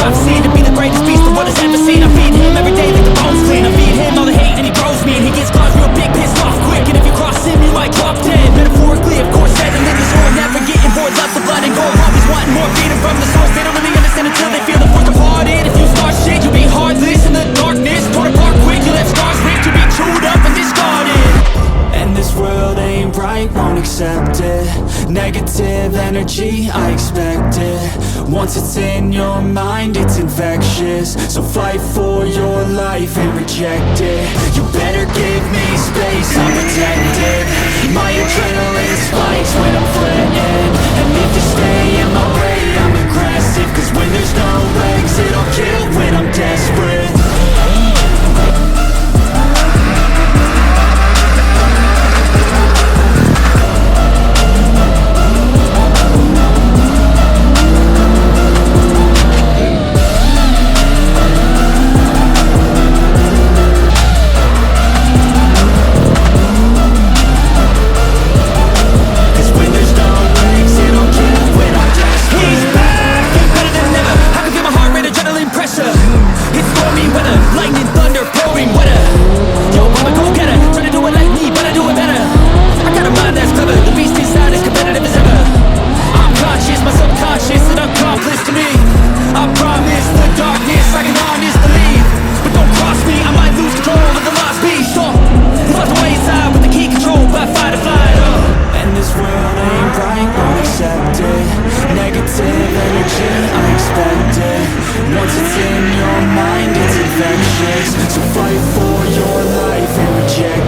I've seen, to be the greatest beast the world has ever seen. I feed him every day like the bones clean. I feed him all the hate and he grows me, and he gets claws real big, pissed off quick. And if you cross him, you might drop dead. Metaphorically, of course, said, and in this world never getting bored. Loves the blood and gold, always wanting more, feeding from the source. They don't really understand until they feel the force departed. If you start shit, you'll be heartless in the darkness, torn apart quick. You left scars ripped, you'll be chewed up and discarded. And this world ain't right, won't accept it. Negative energy, I expect it. Once it's in your mind, it's infectious. So fight for your life and reject it. You better give me space, I'm protected. My adrenaline spikes when I'm threatened. And if you stay in my way, I'm aggressive. Cause when there's no exit, I'll kill when I'm desperate. Once it's in your mind, it's infectious. So fight for your life and reject